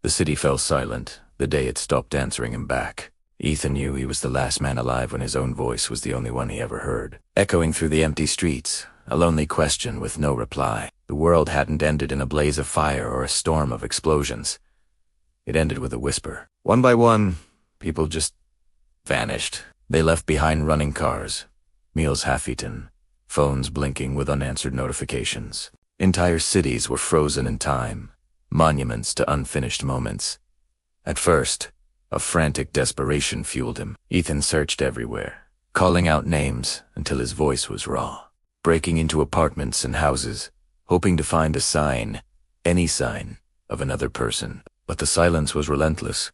The city fell silent the day it stopped answering him back. Ethan knew he was the last man alive when his own voice was the only one he ever heard. Echoing through the empty streets, a lonely question with no reply. The world hadn't ended in a blaze of fire or a storm of explosions. It ended with a whisper. One by one, people just vanished. They left behind running cars, meals half-eaten, phones blinking with unanswered notifications. Entire cities were frozen in time, monuments to unfinished moments. At first, a frantic desperation fueled him. Ethan searched everywhere, calling out names until his voice was raw, breaking into apartments and houses, hoping to find a sign, any sign, of another person. But the silence was relentless,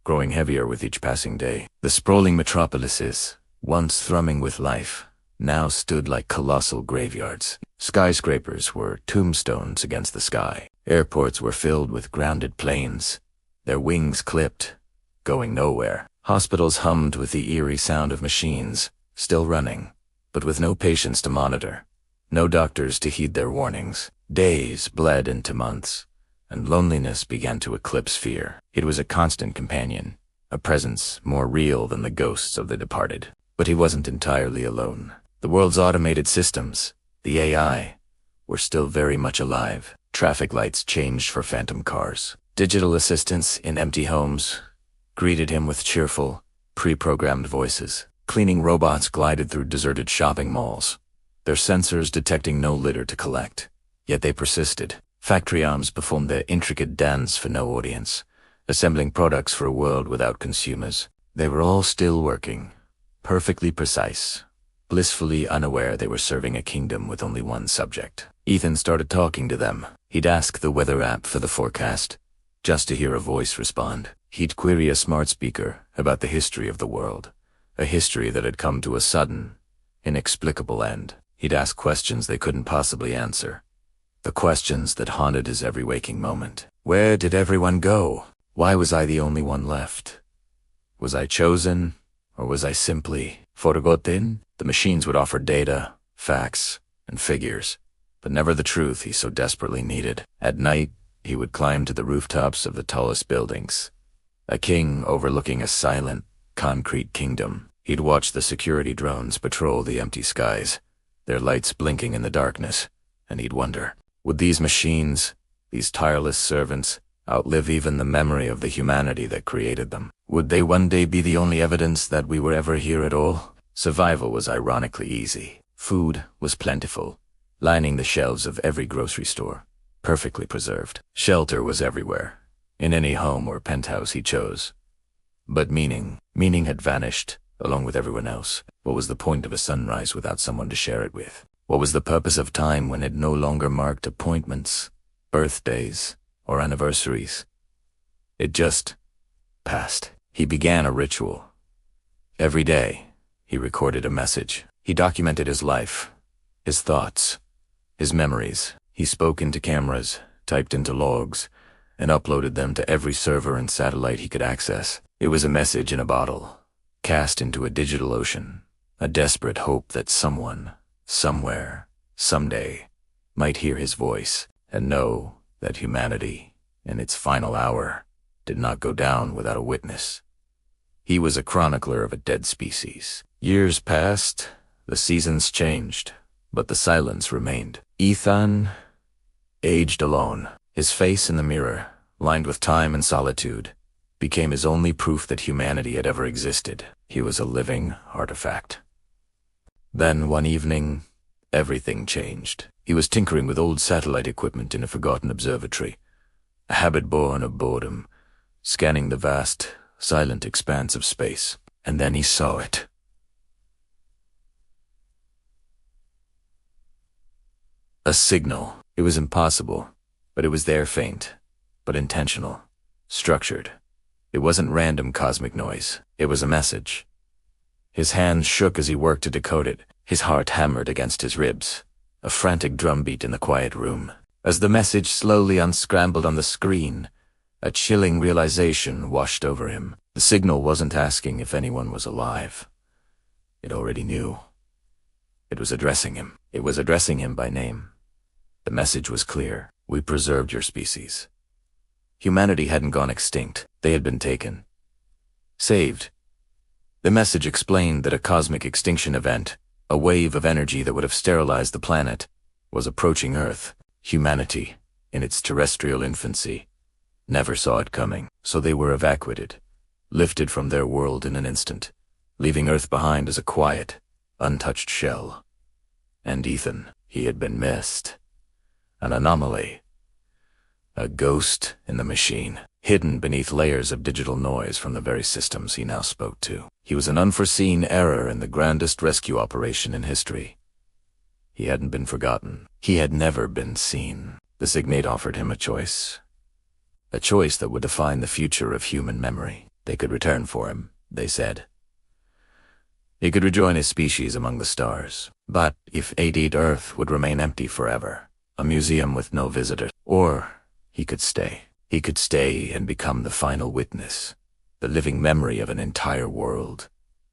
growing heavier with each passing day. The sprawling metropolises, once thrumming with life, now stood like colossal graveyards. Skyscrapers were tombstones against the sky. Airports were filled with grounded planes, their wings clipped, going nowhere. Hospitals hummed with the eerie sound of machines, still running, but with no patients to monitor, no doctors to heed their warnings. Days bled into months, and loneliness began to eclipse fear. It was a constant companion, a presence more real than the ghosts of the departed. But he wasn't entirely alone. The world's automated systems, the AI, were still very much alive. Traffic lights changed for phantom cars. Digital assistants in empty homes greeted him with cheerful, pre-programmed voices. Cleaning robots glided through deserted shopping malls, their sensors detecting no litter to collect. Yet they persisted. Factory arms performed their intricate dance for no audience, assembling products for a world without consumers. They were all still working, perfectly precise, blissfully unaware they were serving a kingdom with only one subject. Ethan started talking to them. He'd ask the weather app for the forecast, just to hear a voice respond. He'd query a smart speaker about the history of the world, a history that had come to a sudden, inexplicable end. He'd ask questions they couldn't possibly answer, the questions that haunted his every waking moment. Where did everyone go? Why was I the only one left? Was I chosen, or was I simply forgotten? The machines would offer data, facts, and figures, but never the truth he so desperately needed. At night, he would climb to the rooftops of the tallest buildings, a king overlooking a silent, concrete kingdom. He'd watch the security drones patrol the empty skies, their lights blinking in the darkness, and he'd wonder, would these machines, these tireless servants, outlive even the memory of the humanity that created them? Would they one day be the only evidence that we were ever here at all? Survival was ironically easy. Food was plentiful, lining the shelves of every grocery store, perfectly preserved. Shelter was everywhere, in any home or penthouse he chose. But meaning had vanished, along with everyone else. What was the point of a sunrise without someone to share it with? What was the purpose of time when it no longer marked appointments, birthdays, or anniversaries? It just passed. He began a ritual. Every day, he recorded a message. He documented his life, his thoughts, his memories. He spoke into cameras, typed into logs, and uploaded them to every server and satellite he could access. It was a message in a bottle, cast into a digital ocean, a desperate hope that someone, somewhere, someday, might hear his voice and know that humanity, in its final hour, did not go down without a witness. He was a chronicler of a dead species. Years passed, the seasons changed, but the silence remained. Ethan aged alone. His face in the mirror, lined with time and solitude, became his only proof that humanity had ever existed. He was a living artifact. Then, one evening, everything changed. He was tinkering with old satellite equipment in a forgotten observatory, a habit born of boredom, scanning the vast, silent expanse of space. And then he saw it. A signal. It was impossible, but it was there, faint, but intentional, structured. It wasn't random cosmic noise. It was a message. His hands shook as he worked to decode it. His heart hammered against his ribs, a frantic drumbeat in the quiet room. As the message slowly unscrambled on the screen, a chilling realization washed over him. The signal wasn't asking if anyone was alive. It already knew. It was addressing him. It was addressing him by name. The message was clear. We preserved your species. Humanity hadn't gone extinct. They had been taken. Saved. The message explained that a cosmic extinction event, a wave of energy that would have sterilized the planet, was approaching Earth. Humanity, in its terrestrial infancy, never saw it coming, so they were evacuated, lifted from their world in an instant, leaving Earth behind as a quiet, untouched shell. And Ethan, he had been missed. An anomaly. A ghost in the machine, hidden beneath layers of digital noise from the very systems he now spoke to. He was an unforeseen error in the grandest rescue operation in history. He hadn't been forgotten. He had never been seen. The Signate offered him a choice. A choice that would define the future of human memory. They could return for him, they said. He could rejoin his species among the stars. But if 88 Earth would remain empty forever, a museum with no visitors, or he could stay. He could stay and become the final witness, the living memory of an entire world,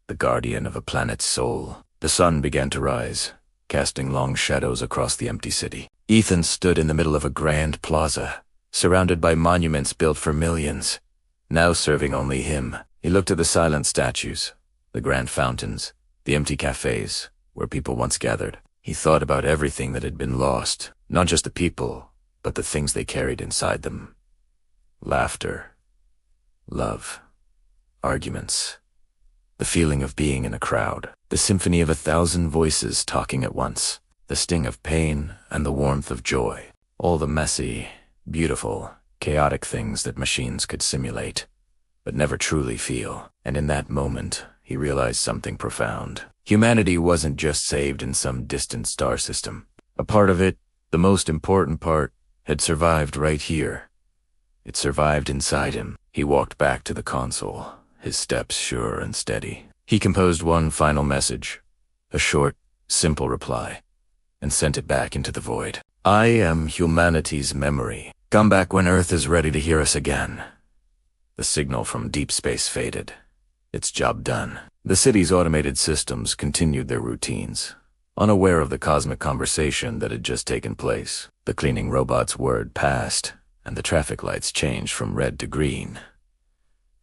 the guardian of a planet's soul. The sun began to rise, casting long shadows across the empty city. Ethan stood in the middle of a grand plaza, surrounded by monuments built for millions, now serving only him. He looked at the silent statues, the grand fountains, the empty cafes, where people once gathered. He thought about everything that had been lost, not just the people, but the things they carried inside them. Laughter, love, arguments, the feeling of being in a crowd, the symphony of 1,000 voices talking at once, the sting of pain and the warmth of joy, all the messy, beautiful, chaotic things that machines could simulate, but never truly feel. And in that moment, he realized something profound. Humanity wasn't just saved in some distant star system. A part of it, the most important part, had survived right here. It survived inside him. He walked back to the console, his steps sure and steady. He composed one final message, a short, simple reply, and sent it back into the void. I am humanity's memory. Come back when Earth is ready to hear us again. The signal from deep space faded. Its job done. The city's automated systems continued their routines, unaware of the cosmic conversation that had just taken place. The cleaning robot's word passed, and the traffic lights changed from red to green.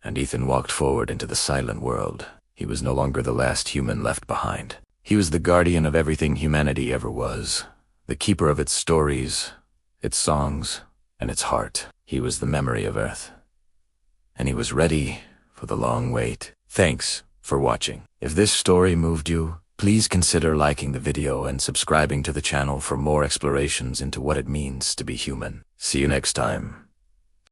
And Ethan walked forward into the silent world. He was no longer the last human left behind. He was the guardian of everything humanity ever was, the keeper of its stories, its songs, and its heart. He was the memory of Earth. And he was ready for the long wait. Thanks for watching. If this story moved you, please consider liking the video and subscribing to the channel for more explorations into what it means to be human. See you next time.